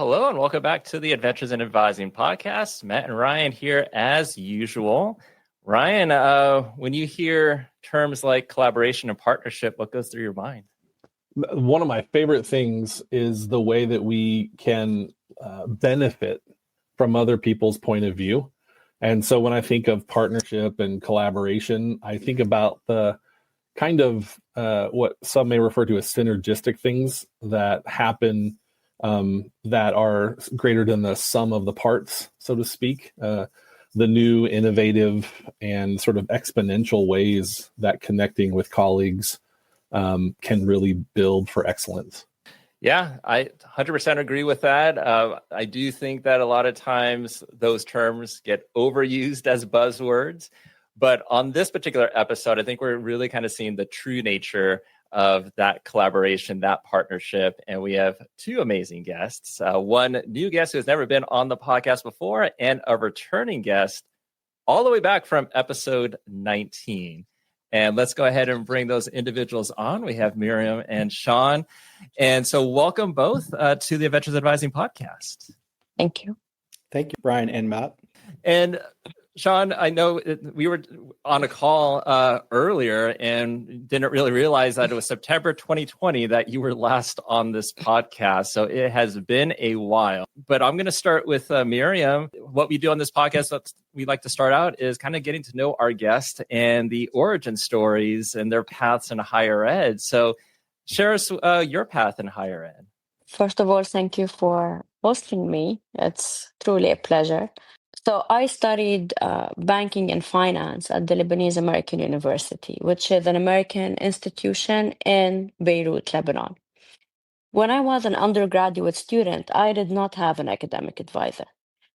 Hello, and welcome back to the Adventures in Advising podcast. Matt and Ryan here as usual. Ryan, when you hear terms like collaboration and partnership, what goes through your mind? One of my favorite things is the way that we can benefit from other people's point of view. And so when I think of partnership and collaboration, I think about the kind of what some may refer to as synergistic things that happen that are greater than the sum of the parts, so to speak. The new, innovative, and sort of exponential ways that connecting with colleagues can really build for excellence. Yeah, I 100% agree with that. I do think that a lot of times those terms get overused as buzzwords. But on this particular episode, I think we're really kind of seeing the true nature of that collaboration, that partnership. And we have two amazing guests, one new guest who has never been on the podcast before, and a returning guest all the way back from episode 19. And let's go ahead and bring those individuals on. We have Miriam and Sean. And so welcome both to the Adventures Advising podcast. Thank you. Thank you, Brian and Matt. And Sean, I know we were on a call earlier and didn't really realize that it was September 2020 that you were last on this podcast. So it has been a while. But I'm going to start with Miriam. What we do on this podcast, we like to start out is kind of getting to know our guest and the origin stories and their paths in higher ed. So share us your path in higher ed. First of all, thank you for hosting me. It's truly a pleasure. So I studied banking and finance at the Lebanese American University, which is an American institution in Beirut, Lebanon. When I was an undergraduate student, I did not have an academic advisor.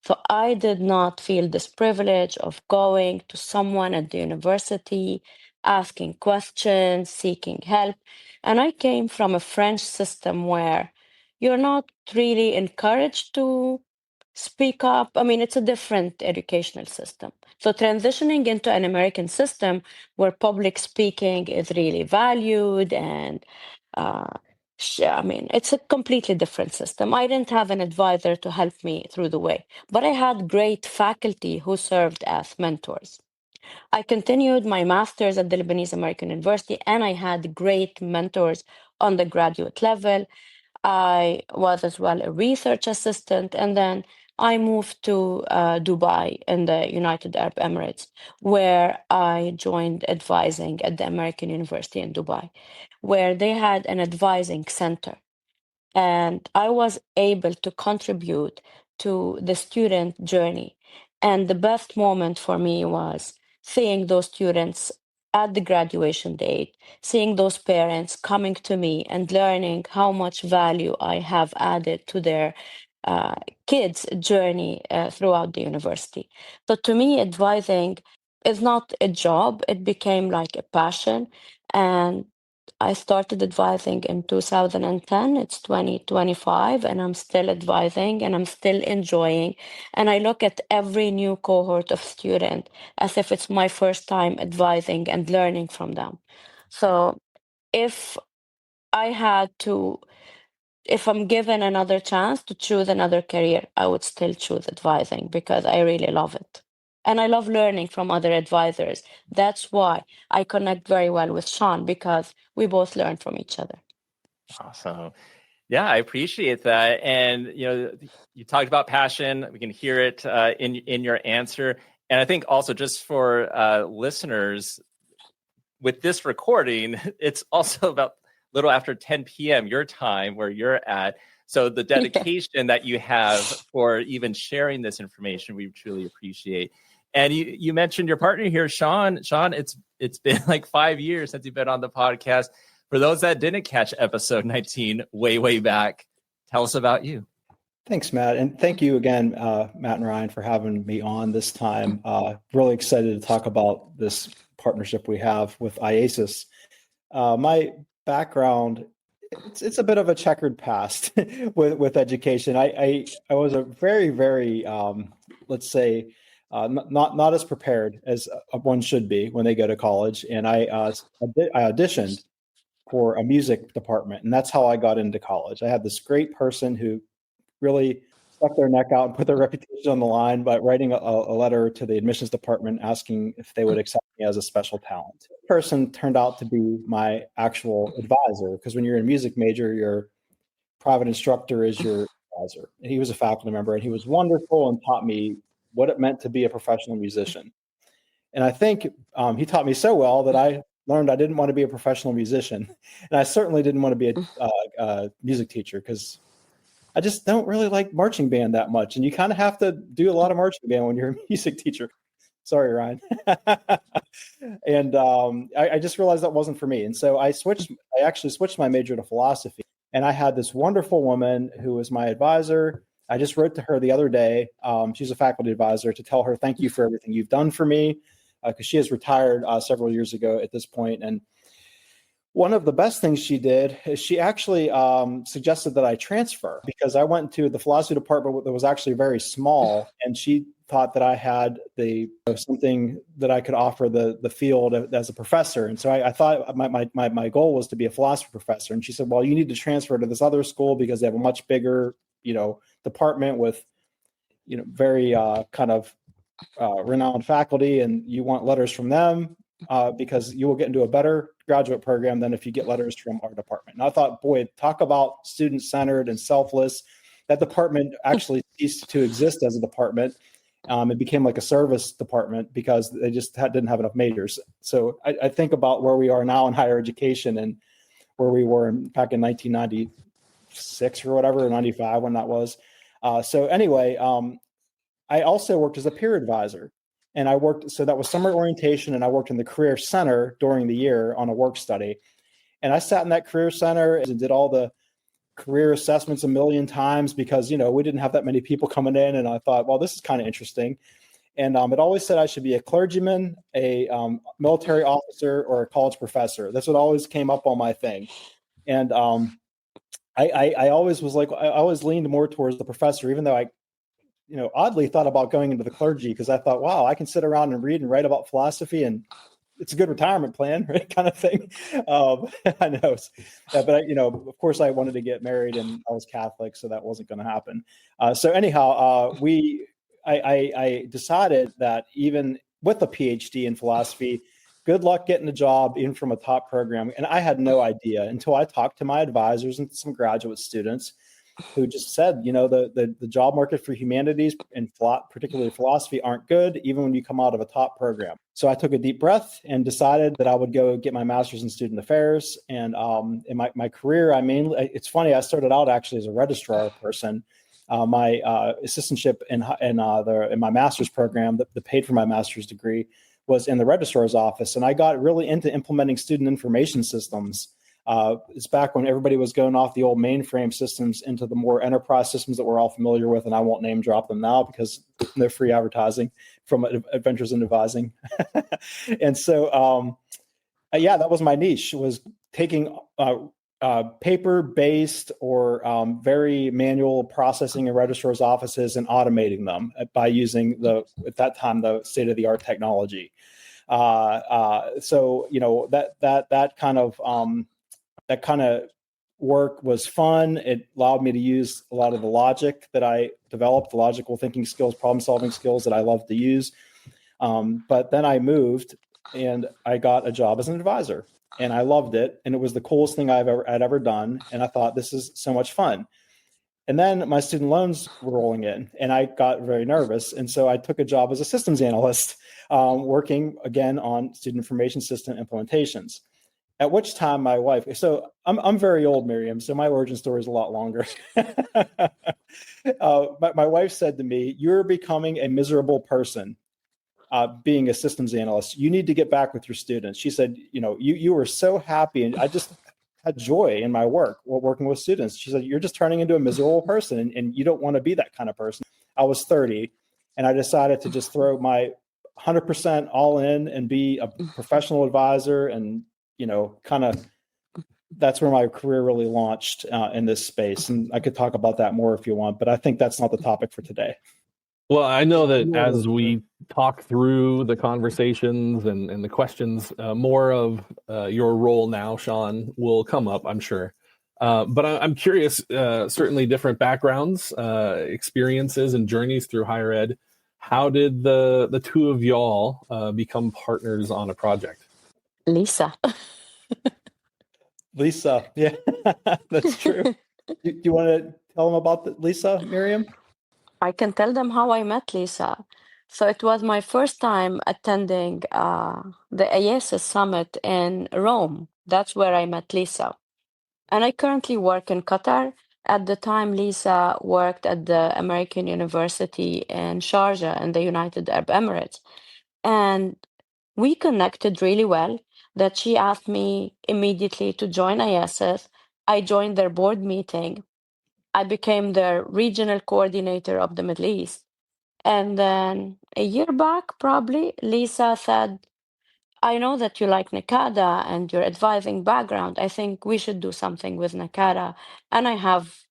So I did not feel this privilege of going to someone at the university, asking questions, seeking help. And I came from a French system where you're not really encouraged to speak up. I mean, it's a different educational system. So transitioning into an American system where public speaking is really valued and it's a completely different system. I didn't have an advisor to help me through the way, but I had great faculty who served as mentors. I continued my master's at the Lebanese American University, and I had great mentors on the graduate level. I was as well a research assistant, and then I moved to Dubai in the United Arab Emirates, where I joined advising at the American University in Dubai, where they had an advising center. And I was able to contribute to the student journey. And the best moment for me was seeing those students at the graduation date, seeing those parents coming to me and learning how much value I have added to their kids' journey throughout the university. So to me, advising is not a job. It became like a passion. And I started advising in 2010. It's 2025, and I'm still advising and I'm still enjoying. And I look at every new cohort of student as if it's my first time advising and learning from them. So if I'm given another chance to choose another career, I would still choose advising because I really love it. And I love learning from other advisors. That's why I connect very well with Sean, because we both learn from each other. Awesome. Yeah, I appreciate that. And, you talked about passion. We can hear it in your answer. And I think also just for listeners, with this recording, it's also about a little after 10 p.m. your time where you're at. So the dedication that you have for even sharing this information, we truly appreciate. And you mentioned your partner here, Sean. Sean, it's been like 5 years since you've been on the podcast. For those that didn't catch episode 19 way back, tell us about you. Thanks, Matt. And thank you again, Matt and Ryan, for having me on this time. Really excited to talk about this partnership we have with IASAS. My background, it's a bit of a checkered past with education. I was a very let's say not as prepared as one should be when they go to college, and I auditioned for a music department, and that's how I got into college. I had this great person who really stuck their neck out and put their reputation on the line by writing a letter to the admissions department asking if they would accept me as a special talent. The person turned out to be my actual advisor, because when you're a music major, your private instructor is your advisor. And he was a faculty member, and he was wonderful and taught me what it meant to be a professional musician. And I think he taught me so well that I learned I didn't want to be a professional musician. And I certainly didn't want to be a music teacher, because I just don't really like marching band that much. And you kind of have to do a lot of marching band when you're a music teacher. Sorry, Ryan. And I just realized that wasn't for me. And so I actually switched my major to philosophy. And I had this wonderful woman who was my advisor. I just wrote to her the other day. She's a faculty advisor, to tell her, thank you for everything you've done for me, because she has retired several years ago at this point. And one of the best things she did is she actually suggested that I transfer, because I went to the philosophy department that was actually very small, and she thought that I had something that I could offer the field as a professor. And so I thought my goal was to be a philosophy professor. And she said, well, you need to transfer to this other school because they have a much bigger, department with, very kind of renowned faculty, and you want letters from them because you will get into a better graduate program than if you get letters from our department. And I thought, boy, talk about student-centered and selfless. That department actually ceased to exist as a department. It became like a service department because they just didn't have enough majors. So I think about where we are now in higher education and where we were back in 1996 or whatever, or 95 when that was. So anyway, I also worked as a peer advisor. And so that was summer orientation, and I worked in the career center during the year on a work study. And I sat in that career center and did all the career assessments a million times because, we didn't have that many people coming in. And I thought, well, this is kind of interesting. And it always said I should be a clergyman, a military officer, or a college professor. That's what always came up on my thing. And I always was like, I always leaned more towards the professor, even though I oddly thought about going into the clergy, because I thought, wow, I can sit around and read and write about philosophy, and it's a good retirement plan, right? Kind of thing. I know, but of course, I wanted to get married, and I was Catholic, so that wasn't going to happen. So anyhow, I decided that even with a PhD in philosophy, good luck getting a job even from a top program. And I had no idea until I talked to my advisors and some graduate students who just said, the job market for humanities and particularly philosophy aren't good, even when you come out of a top program. So I took a deep breath and decided that I would go get my master's in student affairs. And in my career, it's funny, I started out actually as a registrar person. My assistantship in my master's program that paid for my master's degree was in the registrar's office. And I got really into implementing student information systems. It's back when everybody was going off the old mainframe systems into the more enterprise systems that we're all familiar with, and I won't name drop them now because they're free advertising from Adventures in Advising. And so, that was my niche, was taking paper-based or very manual processing in registrar's offices and automating them by using at that time, the state-of-the-art technology. So that kind of work was fun. It allowed me to use a lot of the logic that I developed, the logical thinking skills, problem-solving skills that I love to use. But then I moved and I got a job as an advisor, and I loved it. And it was the coolest thing I'd ever done. And I thought, this is so much fun. And then my student loans were rolling in, and I got very nervous. And so I took a job as a systems analyst, working again on student information system implementations. At which time my wife, so I'm very old, Miriam, so my origin story is a lot longer. But my wife said to me, "You're becoming a miserable person being a systems analyst. You need to get back with your students." She said, you were so happy, and I just had joy in my work while working with students. She said, "You're just turning into a miserable person, and you don't want to be that kind of person." I was 30, and I decided to just throw my 100% all in and be a professional advisor, and that's where my career really launched in this space. And I could talk about that more if you want, but I think that's not the topic for today. Well, I know that as we talk through the conversations and the questions, more of your role now, Sean, will come up, I'm sure. But I'm curious, certainly different backgrounds, experiences, and journeys through higher ed. How did the two of y'all become partners on a project? Lisa. Lisa, yeah, that's true. Do you want to tell them about Lisa, Miriam? I can tell them how I met Lisa. So it was my first time attending the IASAS summit in Rome. That's where I met Lisa. And I currently work in Qatar. At the time, Lisa worked at the American University in Sharjah in the United Arab Emirates. And we connected really well that she asked me immediately to join IASAS. I joined their board meeting. I became their regional coordinator of the Middle East. And then a year back, probably, Lisa said, I know that you like NACADA and your advising background. I think we should do something with NACADA. And I have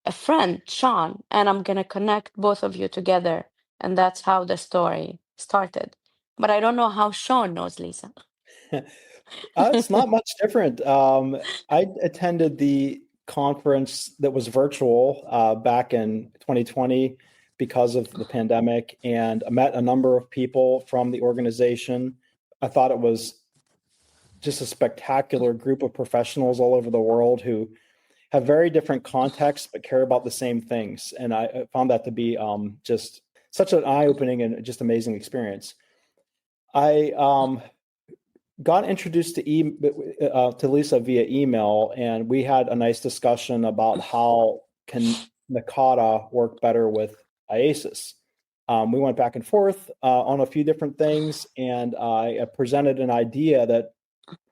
a friend, Sean, and I'm going to connect both of you together. And that's how the story started. But I don't know how Sean knows Lisa. It's not much different. I attended the conference that was virtual back in 2020 because of the pandemic, and I met a number of people from the organization. I thought it was just a spectacular group of professionals all over the world who have very different contexts but care about the same things. And I found that to be just such an eye-opening and just amazing experience. I got introduced to Lisa via email, and we had a nice discussion about how can NACADA work better with IASAS. We went back and forth on a few different things, and I presented an idea that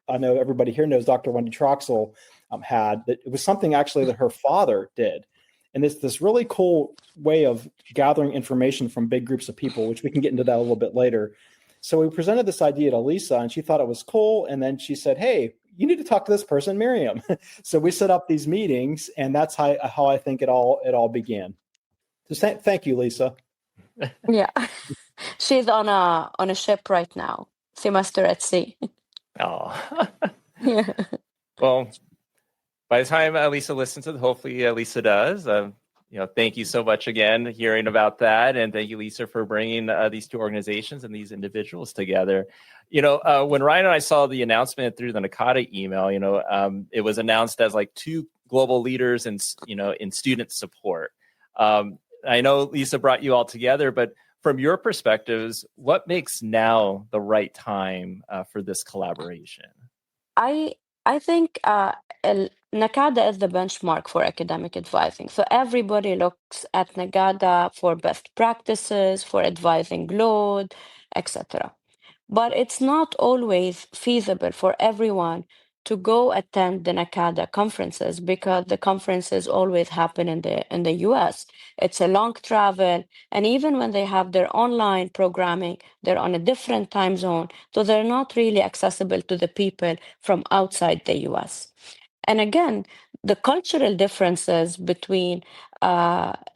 I know everybody here knows Dr. Wendy Troxel had, that it was something actually that her father did. And it's this really cool way of gathering information from big groups of people, which we can get into that a little bit later. So we presented this idea to Lisa, and she thought it was cool. And then she said, hey, you need to talk to this person, Miriam. So we set up these meetings, and that's how I think it all began. So thank you, Lisa. Yeah. She's on a ship right now, semester at sea. Oh. Yeah. Well, by the time Lisa listens to it, hopefully Lisa does. Thank you so much again, hearing about that, and thank you, Lisa, for bringing these two organizations and these individuals together. When Ryan and I saw the announcement through the NACADA email, it was announced as like two global leaders in student support. I know Lisa brought you all together, but from your perspectives, what makes now the right time for this collaboration? I think NACADA is the benchmark for academic advising. So everybody looks at NACADA for best practices, for advising load, etc. But it's not always feasible for everyone to go attend the NACADA conferences because the conferences always happen in the US. It's a long travel, and even when they have their online programming, they're on a different time zone, so they're not really accessible to the people from outside the US. And again, the cultural differences between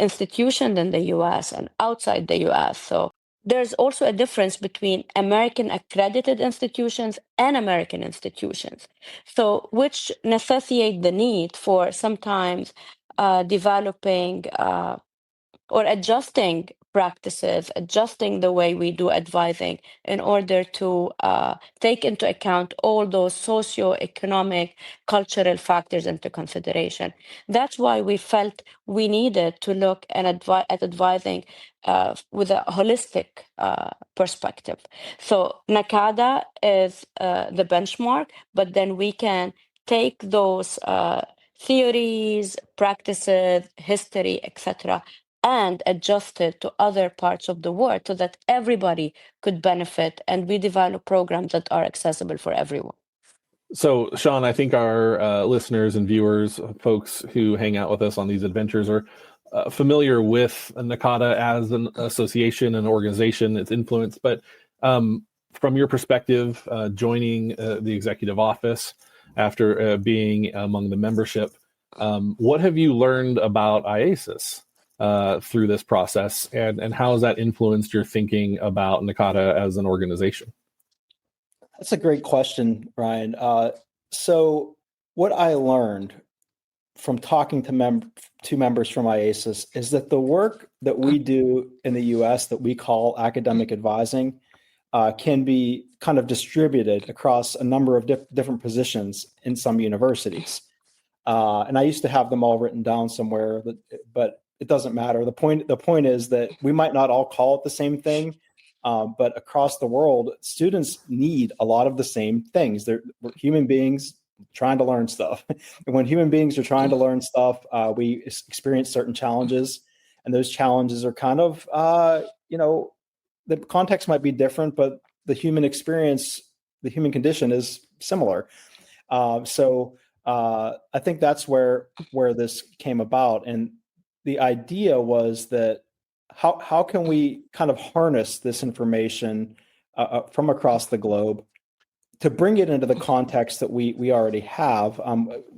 institutions in the US and outside the US. So there's also a difference between American accredited institutions and American institutions. So which necessitate the need for sometimes developing or adjusting practices, adjusting the way we do advising in order to take into account all those socio-economic, cultural factors into consideration. That's why we felt we needed to look at advising with a holistic perspective. So NACADA is the benchmark, but then we can take those theories, practices, history, etc., and adjust it to other parts of the world so that everybody could benefit, and we develop programs that are accessible for everyone. So, Sean, I think our listeners and viewers, folks who hang out with us on these adventures, are familiar with NACADA as an association and organization, its influence. But from your perspective, joining the executive office after being among the membership, what have you learned about IASAS through this process, and how has that influenced your thinking about NACADA as an organization? That's a great question, Ryan. So what I learned from talking to members from IASAS is that the work that we do in the U.S. that we call academic advising can be kind of distributed across a number of different positions in some universities. And I used to have them all written down somewhere, but it doesn't matter. The point is that we might not all call it the same thing, but across the world, students need a lot of the same things. We're human beings trying to learn stuff. And when human beings are trying to learn stuff, we experience certain challenges, and those challenges are kind of, the context might be different, but the human experience, the human condition is similar. So I think that's where this came about. And the idea was that how can we kind of harness this information from across the globe to bring it into the context that we already have.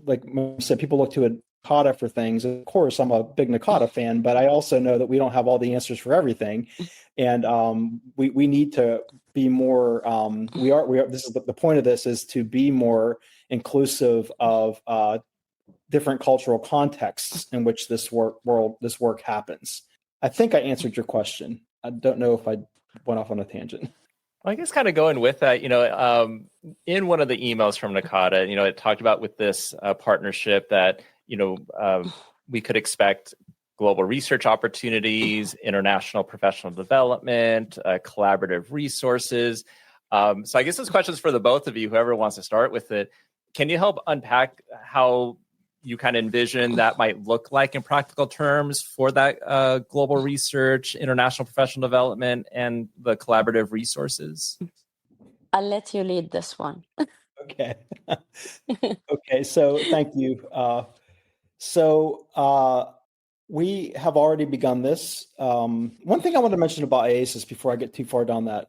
Like I said, people look to NACADA for things. Of course, I'm a big NACADA fan, but I also know that we don't have all the answers for everything. And we need to be more, we are, this is the point of this, is to be more inclusive of different cultural contexts in which this work happens. I think I answered your question. I don't know if I went off on a tangent. Well, I guess kind of going with that, in one of the emails from NACADA, it talked about with this partnership that, we could expect global research opportunities, international professional development, collaborative resources. So I guess this question is for the both of you, whoever wants to start with it. Can you help unpack how you kind of envision that might look like in practical terms for that global research, international professional development, and the collaborative resources? I'll let you lead this one. Okay. Okay, so thank you. We have already begun this. One thing I want to mention about IASAS before I get too far down that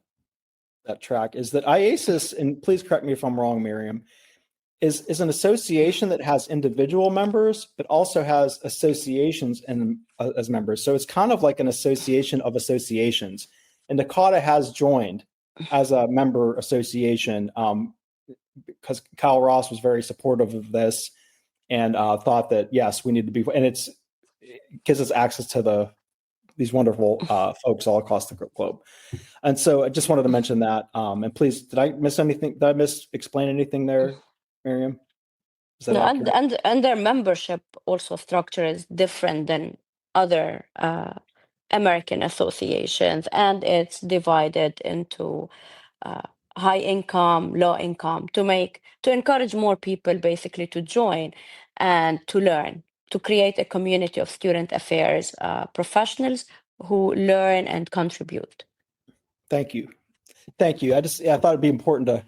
track is that IASAS, and please correct me if I'm wrong, Miriam, is an association that has individual members, but also has associations as members. So it's kind of like an association of associations. And NACADA has joined as a member association because Kyle Ross was very supportive of this and thought that, yes, we need to be, and it gives us access to these wonderful folks all across the globe. And so I just wanted to mention that. And please, did I miss anything? Did I explain anything there, Miriam? No, and their membership also structure is different than other American associations, and it's divided into high income, low income, to encourage more people basically to join and to learn, to create a community of student affairs professionals who learn and contribute. Thank you. I thought it'd be important to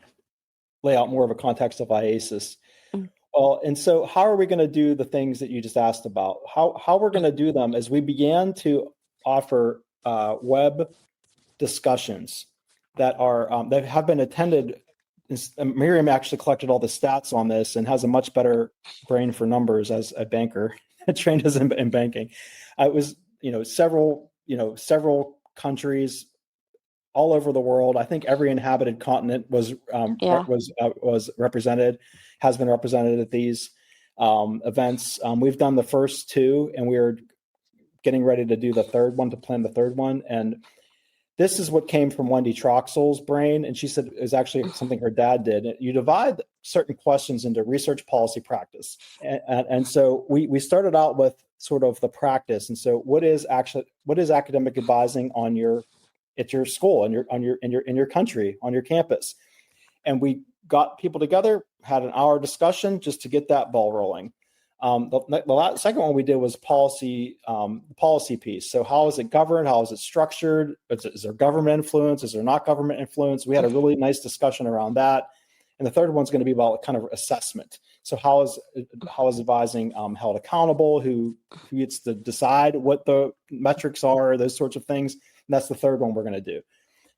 lay out more of a context of IASAS. Well, and so how are we going to do the things that you just asked about? How we're going to do them is we began to offer web discussions that have been attended. Miriam actually collected all the stats on this and has a much better brain for numbers as a banker, trained as in banking. It was several countries all over the world. I think every inhabited continent was represented, has been represented at these events. We've done the first two, and we're getting ready to do the third one, to plan the third one. And this is what came from Wendy Troxell's brain, and she said it was actually something her dad did. You divide certain questions into research, policy, practice, and so we started out with sort of the practice. And so what is academic advising at your school, in your country, on your campus? And we got people together, had an hour discussion just to get that ball rolling. The second one we did was policy, the policy piece. So how is it governed? How is it structured? Is there government influence? Is there not government influence? We had a really nice discussion around that. And the third one's going to be about kind of assessment. So how is advising held accountable? Who gets to decide what the metrics are? Those sorts of things. And that's the third one we're going to do.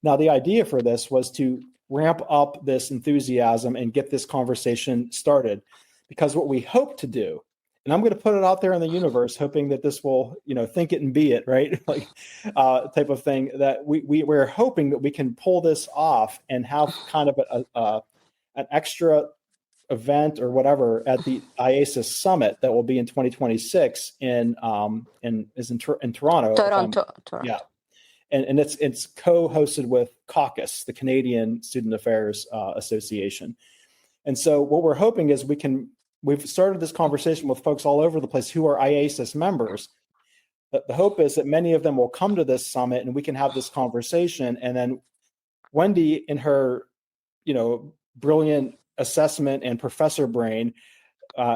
Now, the idea for this was to ramp up this enthusiasm and get this conversation started, because what we hope to do, and I'm going to put it out there in the universe, hoping that this will, think it and be it, right? Like type of thing, that we're hoping that we can pull this off and have kind of an extra event or whatever at the IASAS summit that will be in 2026 in Toronto. Toronto. Yeah. And it's co-hosted with Caucus, the Canadian Student Affairs Association. And so what we're hoping is we've started this conversation with folks all over the place who are IASAS members. The hope is that many of them will come to this summit and we can have this conversation. And then Wendy, in her, brilliant assessment and professor brain,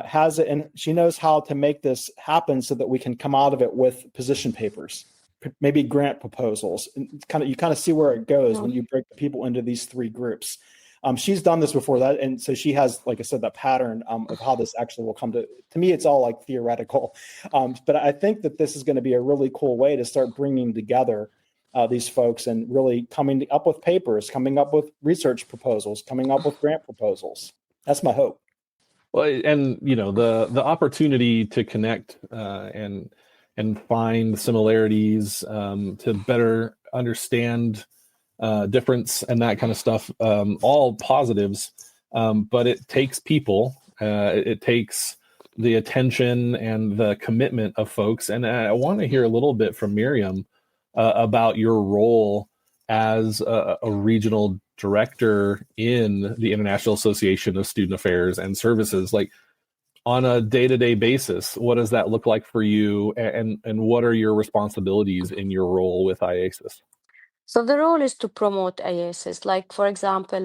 has it, and she knows how to make this happen so that we can come out of it with position papers, maybe grant proposals. And you kind of see where it goes when you break the people into these three groups. She's done this before that, and so she has, like I said, that pattern of how this actually will come to. To me, it's all like theoretical, but I think that this is going to be a really cool way to start bringing together these folks and really coming up with papers, coming up with research proposals, coming up with grant proposals. That's my hope. Well, and the opportunity to connect and find similarities, to better understand difference and that kind of stuff, all positives, but it takes people, it takes the attention and the commitment of folks. And I want to hear a little bit from Miriam about your role as a regional director in the International Association of Student Affairs and Services. Like, on a day-to-day basis, what does that look like for you, and what are your responsibilities in your role with IASAS? So the role is to promote IASAS. Like, for example,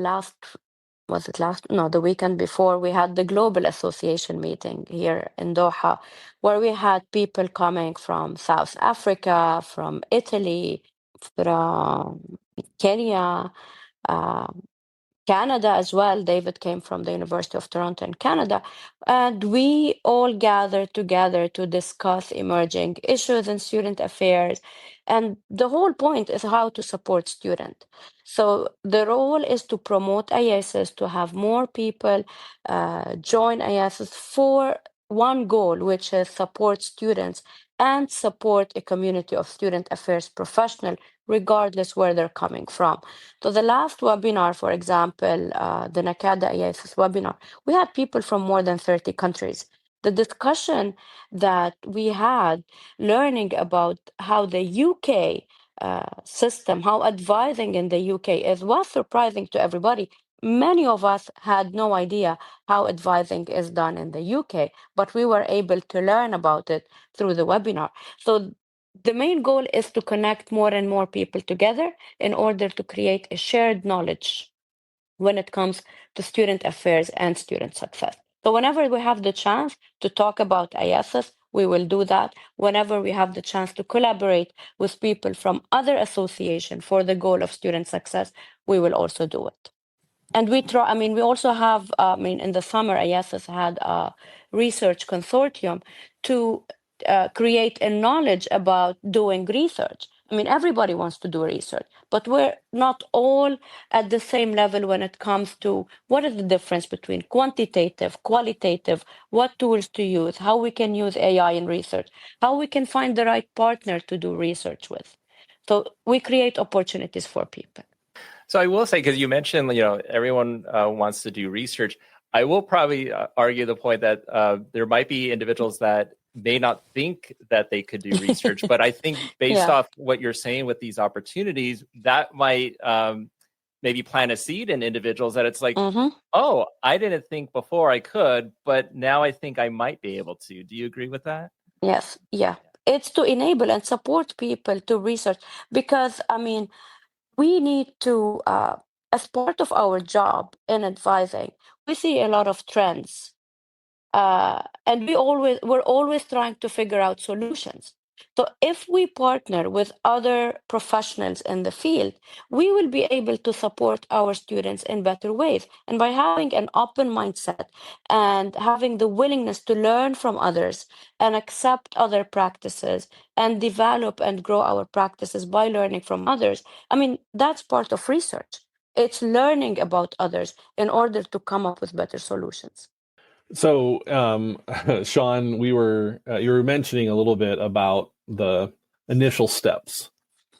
the weekend before, we had the Global Association meeting here in Doha, where we had people coming from South Africa, from Italy, from Kenya, Canada as well. David came from the University of Toronto in Canada. And we all gathered together to discuss emerging issues in student affairs. And the whole point is how to support students. So the role is to promote IASAS, to have more people join IASAS for one goal, which is support students and support a community of student affairs professionals, regardless where they're coming from. So the last webinar, for example, the NACADA IASAS webinar, we had people from more than 30 countries. The discussion that we had, learning about how the UK system, how advising in the UK is, was surprising to everybody. Many of us had no idea how advising is done in the UK, but we were able to learn about it through the webinar. So the main goal is to connect more and more people together in order to create a shared knowledge when it comes to student affairs and student success. So whenever we have the chance to talk about IASAS, we will do that. Whenever we have the chance to collaborate with people from other associations for the goal of student success, we will also do it. And we also have, in the summer, IASAS had a research consortium to create a knowledge about doing research. Everybody wants to do research, but we're not all at the same level when it comes to what is the difference between quantitative, qualitative, what tools to use, how we can use AI in research, how we can find the right partner to do research with. So we create opportunities for people. So I will say, because you mentioned, everyone wants to do research, I will probably argue the point that there might be individuals that may not think that they could do research, but I think based off what you're saying with these opportunities, that might maybe plant a seed in individuals that it's like, oh, I didn't think before I could, but now I think I might be able to. Do you agree with that? Yes. Yeah. It's to enable and support people to research, because, we need to, as part of our job in advising, we see a lot of trends. And we're always trying to figure out solutions. So if we partner with other professionals in the field, we will be able to support our students in better ways. And by having an open mindset and having the willingness to learn from others and accept other practices and develop and grow our practices by learning from others, that's part of research. It's learning about others in order to come up with better solutions. So, Sean, you were mentioning a little bit about the initial steps,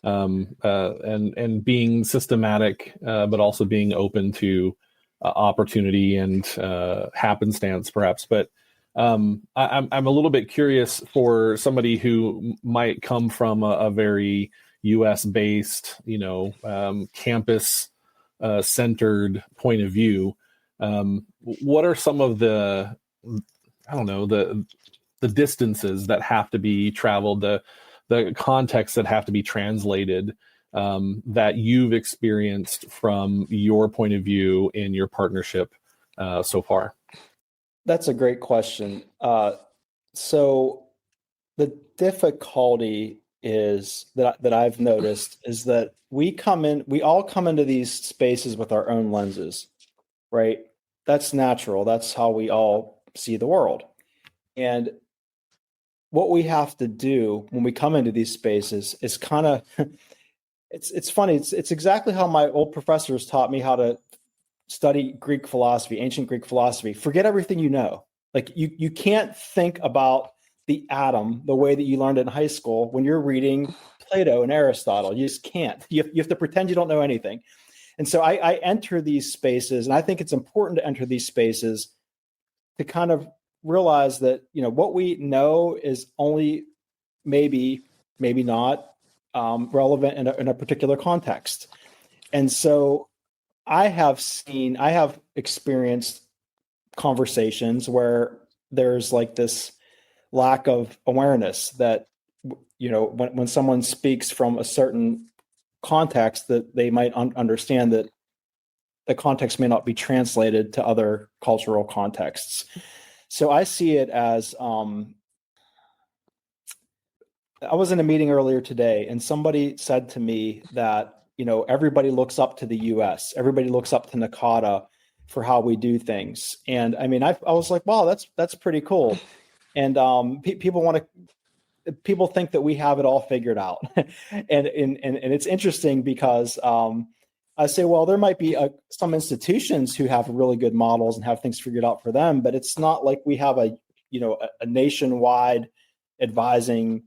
and being systematic, but also being open to opportunity and happenstance, perhaps. But I'm a little bit curious for somebody who might come from a very U.S. based, campus centered point of view. What are some of the distances that have to be traveled, the contexts that have to be translated, that you've experienced from your point of view in your partnership so far? That's a great question. So the difficulty is that I've noticed is that we all come into these spaces with our own lenses, right? That's natural. That's how we all see the world. And what we have to do when we come into these spaces is kind of, it's funny. It's exactly how my old professors taught me how to study Greek philosophy, ancient Greek philosophy. Forget everything you know. Like you can't think about the atom the way that you learned it in high school when you're reading Plato and Aristotle. You just can't. You have to pretend you don't know anything. And so I enter these spaces, and I think it's important to enter these spaces to kind of realize that, what we know is only maybe not relevant in a particular context. And so I have experienced conversations where there's like this lack of awareness that, when someone speaks from a certain context, that they might understand that the context may not be translated to other cultural contexts. So I see it as, I was in a meeting earlier today, and somebody said to me that, everybody looks up to the US, everybody looks up to NACADA for how we do things. And I mean, I was like, wow, that's pretty cool. And people think that we have it all figured out. and it's interesting because I say, well, there might be some institutions who have really good models and have things figured out for them, but it's not like we have a nationwide advising,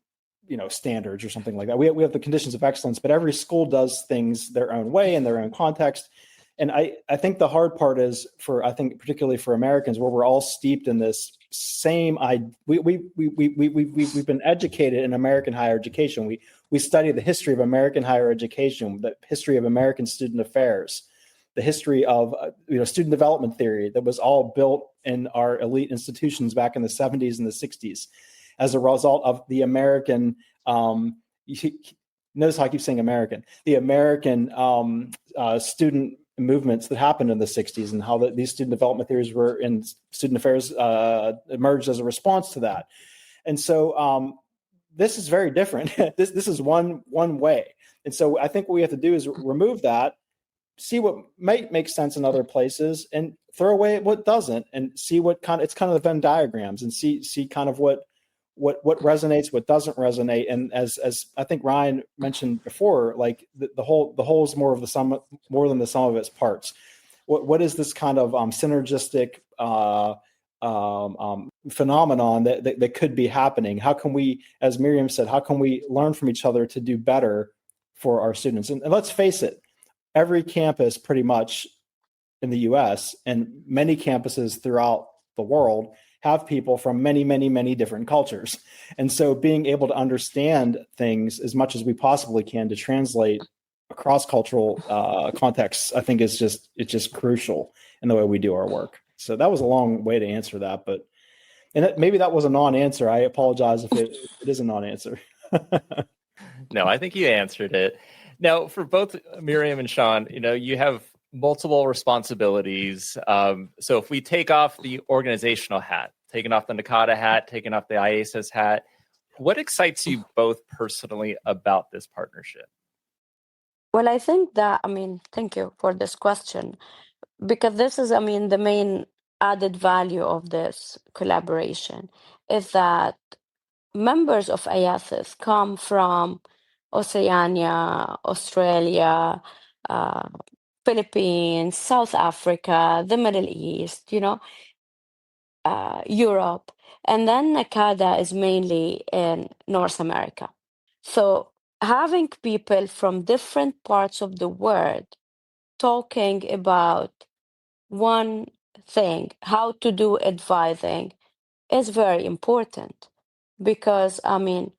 standards or something like that. We have the conditions of excellence, but every school does things their own way in their own context. And I think the hard part is particularly for Americans, where we're all steeped in this same, we've been educated in American higher education. We study the history of American higher education, the history of American student affairs, the history of student development theory that was all built in our elite institutions back in the 70s and the 60s as a result of the American, notice how I keep saying American, the American student movements that happened in the 60s, and how these student development theories were in student affairs emerged as a response to that. And so this is very different. This is one way. And so I think what we have to do is remove that, see what might make sense in other places, and throw away what doesn't, and see what it's kind of the Venn diagrams, and see kind of what resonates, what doesn't resonate. And as I think Ryan mentioned before, like the whole is more than the sum of its parts. What is this kind of synergistic phenomenon that could be happening? How can we, as Miriam said, how can we learn from each other to do better for our students? And let's face it, every campus pretty much in the US and many campuses throughout the world have people from many, many, many different cultures. And so being able to understand things as much as we possibly can to translate across cultural contexts, I think it's just crucial in the way we do our work. So that was a long way to answer that, maybe that was a non-answer. I apologize if it is a non-answer. No, I think you answered it. Now, for both Miriam and Sean, you have multiple responsibilities. So if we take off the organizational hat, taking off the NACADA hat, taking off the IASAS hat, what excites you both personally about this partnership? Well, I think that, thank you for this question, because this is, the main added value of this collaboration is that members of IASAS come from Oceania, Australia, Philippines, South Africa, the Middle East, Europe, and then NACADA is mainly in North America. So having people from different parts of the world talking about one thing, how to do advising, is very important because, I mean,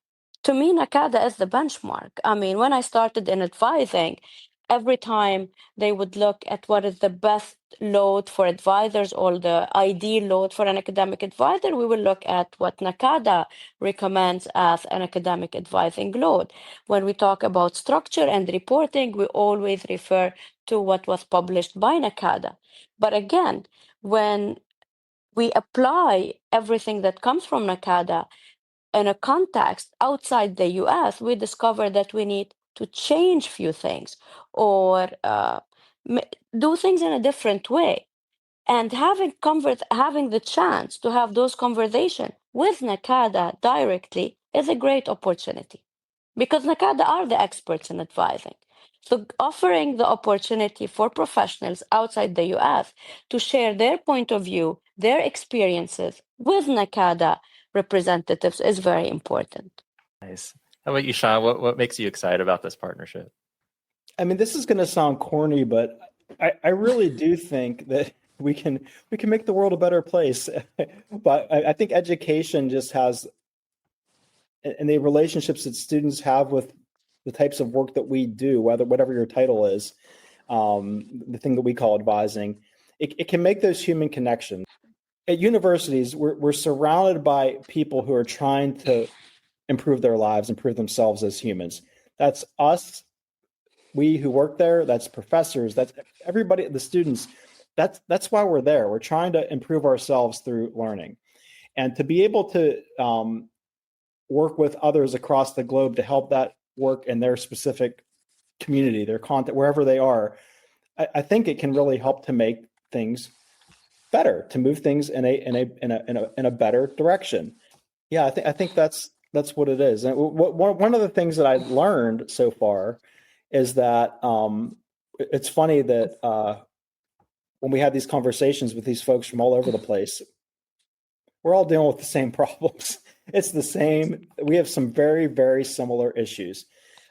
to me, NACADA is the benchmark. I mean, when I started in advising, every time they would look at what is the best load for advisors or the ideal load for an academic advisor, we will look at what NACADA recommends as an academic advising load. When we talk about structure and reporting, we always refer to what was published by NACADA. But again, when we apply everything that comes from NACADA in a context outside the US, we discover that we need to change few things or do things in a different way. And having the chance to have those conversations with NACADA directly is a great opportunity because NACADA are the experts in advising. So offering the opportunity for professionals outside the US to share their point of view, their experiences with NACADA representatives is very important. Nice. How about you, Sean? What makes you excited about this partnership? I mean, this is going to sound corny, but I really do think that we can make the world a better place. But I think education just has, and the relationships that students have with the types of work that we do, whatever your title is, the thing that we call advising, it can make those human connections. At universities, we're surrounded by people who are trying to improve their lives, improve themselves as humans. That's us, we who work there, that's professors, that's everybody, the students. That's why we're there. We're trying to improve ourselves through learning. And to be able to work with others across the globe to help that work in their specific community, their content, wherever they are, I think it can really help to make things better, to move things in a better direction. Yeah, I think that's what it is. And one of the things that I've learned so far is that it's funny that when we have these conversations with these folks from all over the place, we're all dealing with the same problems. It's the same. We have some very, very similar issues.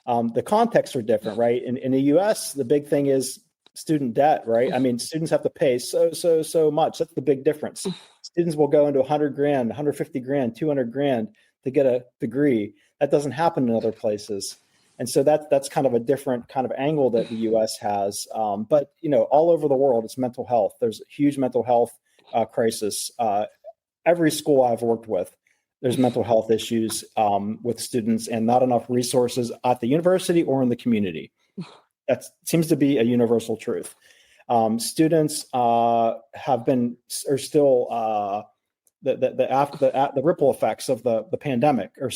The contexts are different, right? In the US, the big thing is student debt, right? I mean, students have to pay so much. That's the big difference. Students will go into 100 grand, 150 grand, 200 grand to get a degree. That doesn't happen in other places. And so that's kind of a different kind of angle that the US has. But, all over the world, it's mental health. There's a huge mental health crisis. Every school I've worked with, there's mental health issues with students and not enough resources at the university or in the community. That seems to be a universal truth. Students are still the ripple effects of the pandemic they're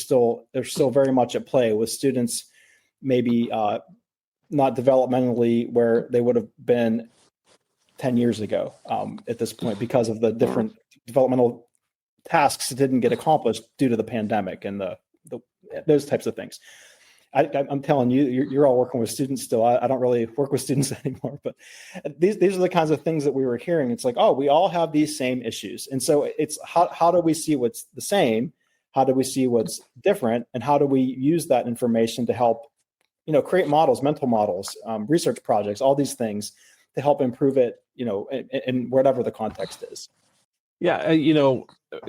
still very much at play, with students maybe not developmentally where they would have been 10 years ago at this point, because of the different developmental tasks that didn't get accomplished due to the pandemic and those types of things. I'm telling you, you're all working with students still. I don't really work with students anymore, but these are the kinds of things that we were hearing. It's like, oh, we all have these same issues. And so it's how do we see what's the same? How do we see what's different? And how do we use that information to help, create models, mental models, research projects, all these things to help improve it, in whatever the context is. Yeah,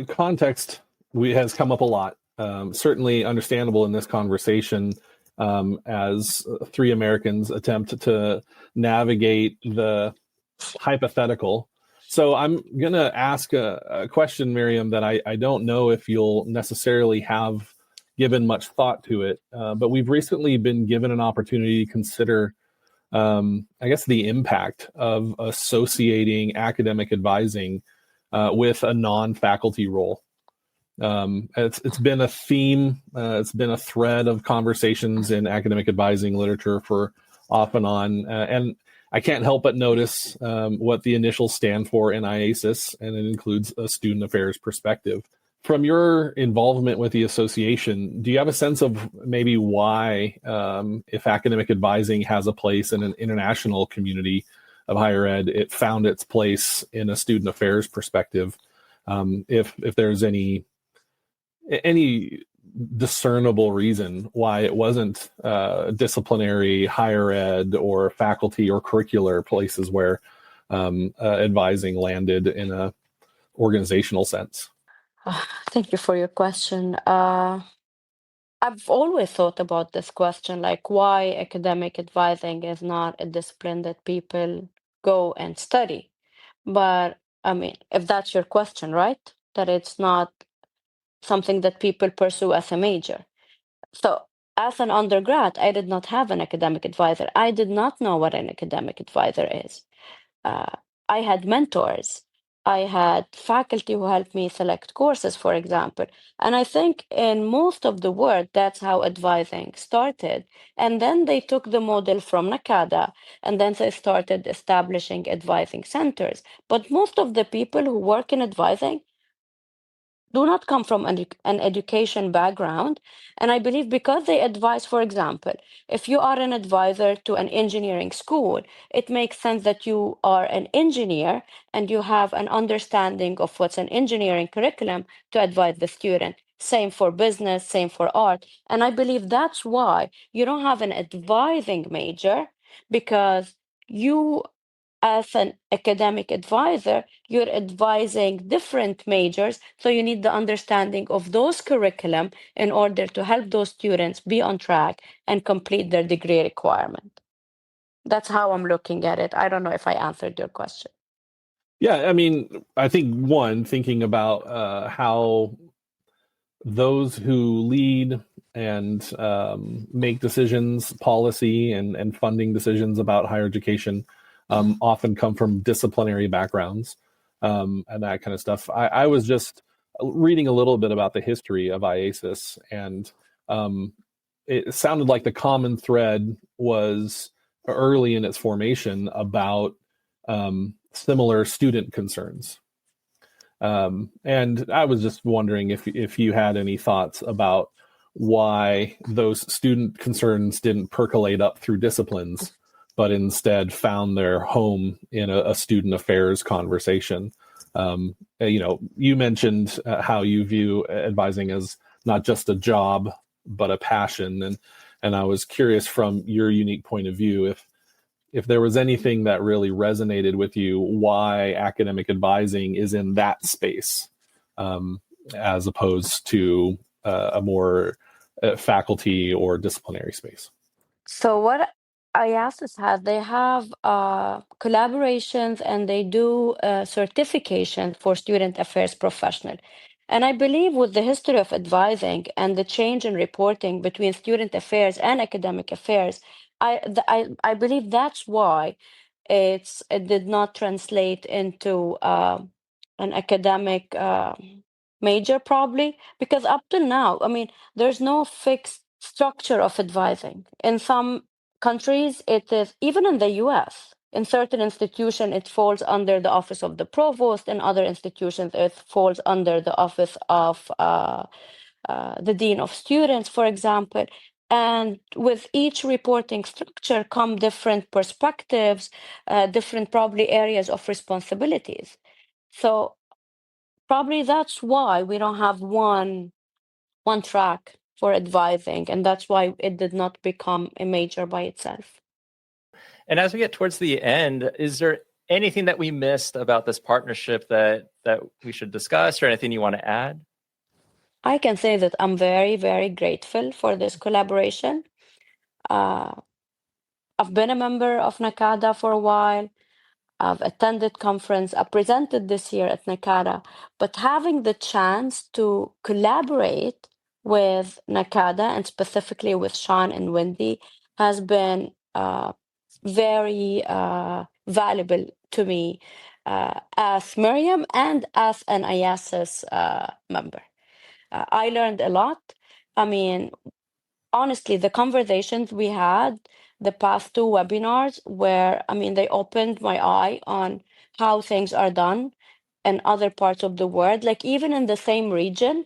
context has come up a lot. Certainly understandable in this conversation, as three Americans attempt to navigate the hypothetical. So I'm going to ask a question, Miriam, that I don't know if you'll necessarily have given much thought to it, but we've recently been given an opportunity to consider, I guess, the impact of associating academic advising with a non-faculty role. It's been a theme. It's been a thread of conversations in academic advising literature for off and on. And I can't help but notice what the initials stand for in IASAS, and it includes a student affairs perspective. From your involvement with the association, do you have a sense of maybe why, if academic advising has a place in an international community of higher ed, it found its place in a student affairs perspective? If there's any discernible reason why it wasn't disciplinary, higher ed, or faculty or curricular places where advising landed in a organizational sense? Thank you for your question. I've always thought about this question, like why academic advising is not a discipline that people go and study. But I mean, if that's your question, right? That it's not something that people pursue as a major. So, as an undergrad, I did not have an academic advisor. I did not know what an academic advisor is. Uh, I had mentors. I had faculty who helped me select courses, for example. And I think in most of the world, that's how advising started. And then they took the model from NACADA, and then they started establishing advising centers. But most of the people who work in advising do not come from an education background. And I believe because they advise, for example, if you are an advisor to an engineering school, it makes sense that you are an engineer and you have an understanding of what's an engineering curriculum to advise the student. Same for business, same for art. And I believe that's why you don't have an advising major, because you, as an academic advisor, you're advising different majors. So you need the understanding of those curriculum in order to help those students be on track and complete their degree requirement. That's how I'm looking at it. I don't know if I answered your question. Yeah, I mean, I think thinking about how those who lead and make decisions, policy and funding decisions about higher education often come from disciplinary backgrounds and that kind of stuff. I was just reading a little bit about the history of IASAS, and it sounded like the common thread was early in its formation about similar student concerns. And I was just wondering if you had any thoughts about why those student concerns didn't percolate up through disciplines, but instead found their home in a student affairs conversation. You mentioned how you view advising as not just a job, but a passion. And I was curious from your unique point of view, if there was anything that really resonated with you, why academic advising is in that space as opposed to a more faculty or disciplinary space. So what IASAS has, they have collaborations and they do certification for student affairs professional. And I believe with the history of advising and the change in reporting between student affairs and academic affairs, I believe that's why it did not translate into an academic major, probably because up till now, I mean, there's no fixed structure of advising. In some countries, it is, even in the US, in certain institutions, it falls under the office of the provost. In other institutions, it falls under the office of the dean of students, for example. And with each reporting structure come different perspectives, different probably areas of responsibilities. So probably that's why we don't have one track for advising, and that's why it did not become a major by itself. And as we get towards the end, is there anything that we missed about this partnership that we should discuss, or anything you want to add? I can say that I'm very, very grateful for this collaboration. I've been a member of NACADA for a while. I've attended conference. I presented this year at NACADA, but having the chance to collaborate with NACADA and specifically with Sean and Wendy has been very valuable to me as Miriam and as an IASAS member. I learned a lot. I mean, honestly, the conversations we had the past two webinars where, I mean, they opened my eye on how things are done in other parts of the world. Like even in the same region,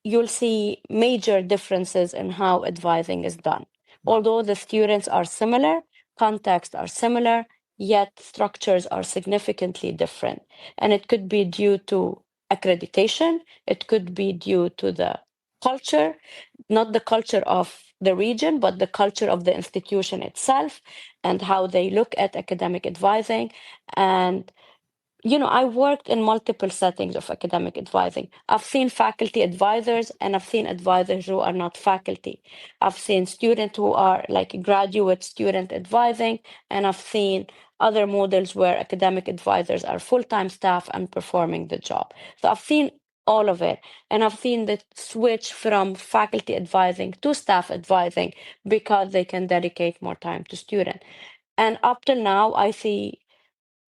you'll see major differences in how advising is done. Although the students are similar, contexts are similar, yet structures are significantly different. And it could be due to accreditation, it could be due to the culture, not the culture of the region, but the culture of the institution itself and how they look at academic advising. And I worked in multiple settings of academic advising. I've seen faculty advisors and I've seen advisors who are not faculty. I've seen students who are like graduate student advising, and I've seen other models where academic advisors are full-time staff and performing the job. So I've seen all of it, and I've seen the switch from faculty advising to staff advising because they can dedicate more time to student. And up till now, I see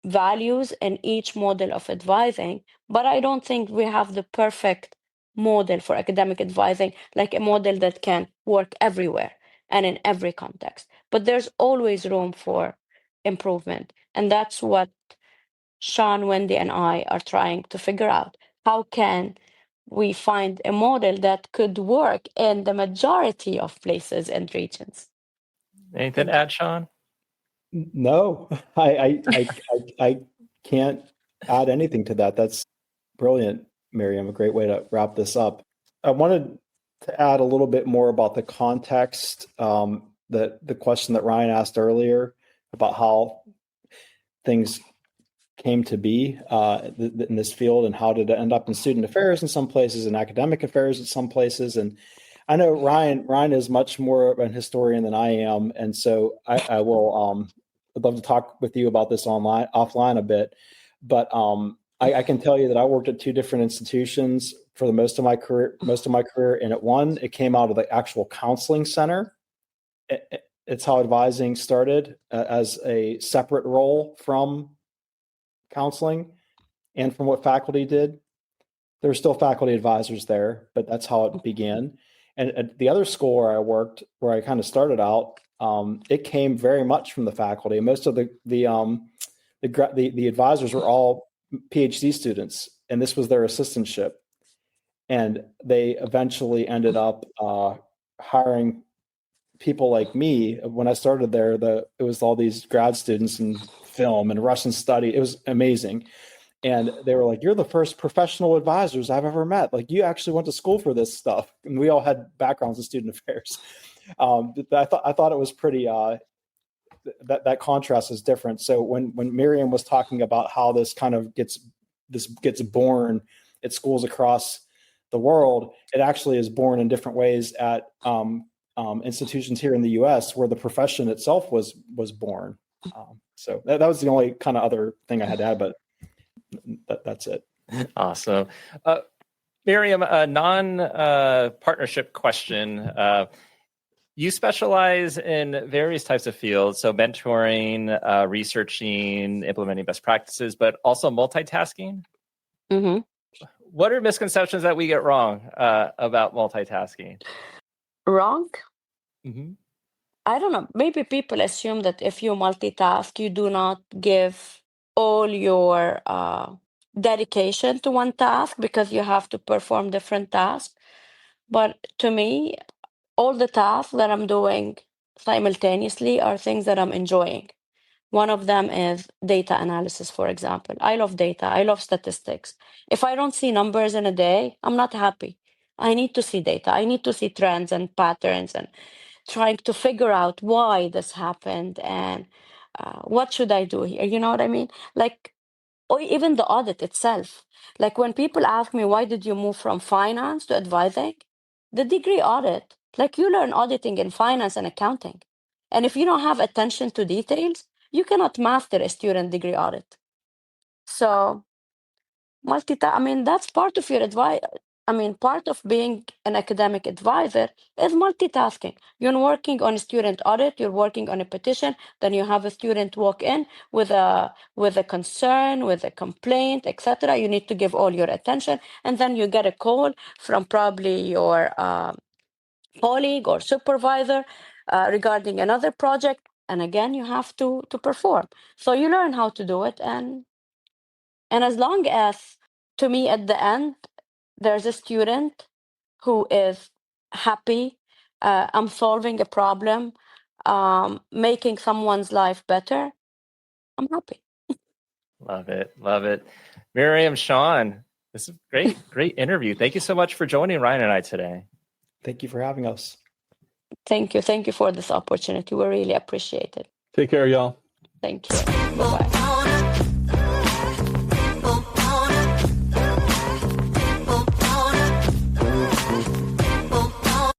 values in each model of advising, but I don't think we have the perfect model for academic advising, like a model that can work everywhere and in every context. But there's always room for improvement. And that's what Sean, Wendy, and I are trying to figure out. How can we find a model that could work in the majority of places and regions? Anything to add, Sean? No, I can't add anything to that. That's brilliant, Miriam. A great way to wrap this up. I wanted to add a little bit more about the context, the question that Ryan asked earlier about how things came to be in this field, and how did it end up in student affairs in some places and academic affairs in some places. And I know Ryan is much more of an historian than I am, and so I will I'd love to talk with you about this offline a bit. But I can tell you that I worked at two different institutions for the most of my career, and at one, it came out of the actual counseling center. It's how advising started, as a separate role from counseling and from what faculty did. There were still faculty advisors there, but that's how it began. And at the other school where I worked, where I kind of started out, it came very much from the faculty. Most of the advisors were all PhD students, and this was their assistantship. And they eventually ended up hiring people like me. When I started there, it was all these grad students in film and Russian study. It was amazing. And they were like, "You're the first professional advisors I've ever met. Like, you actually went to school for this stuff." And we all had backgrounds in student affairs. I thought it was pretty. That contrast is different. So when Miriam was talking about how this kind of gets born at schools across the world, it actually is born in different ways at institutions here in the U.S. where the profession itself was born. So that was the only kind of other thing I had to add, but that's it. Awesome. Miriam, a non-partnership question. You specialize in various types of fields, so mentoring, researching, implementing best practices, but also multitasking. Mm-hmm. What are misconceptions that we get wrong about multitasking? Wrong? Mm-hmm. I don't know. Maybe people assume that if you multitask, you do not give all your dedication to one task because you have to perform different tasks. But to me, all the tasks that I'm doing simultaneously are things that I'm enjoying. One of them is data analysis, for example. I love data. I love statistics. If I don't see numbers in a day, I'm not happy. I need to see data. I need to see trends and patterns and trying to figure out why this happened and what should I do here? You know what I mean? Like, or even the audit itself. Like when people ask me, why did you move from finance to advising? The degree audit, like you learn auditing in finance and accounting. And if you don't have attention to details, you cannot master a student degree audit. So that's part of your advice. Part of being an academic advisor is multitasking. You're working on a student audit, you're working on a petition, then you have a student walk in with a concern, with a complaint, etc. You need to give all your attention, and then you get a call from probably your colleague or supervisor regarding another project, and again you have to perform. So you learn how to do it, and as long as, to me, at the end, there's a student who is happy, I'm solving a problem, making someone's life better, I'm happy. Love it. Love it. Miriam, Sean, this is great interview. Thank you so much for joining Ryan and I today. Thank you for having us. Thank you. Thank you for this opportunity. We really appreciate it. Take care, y'all. Thank you. Bye-bye.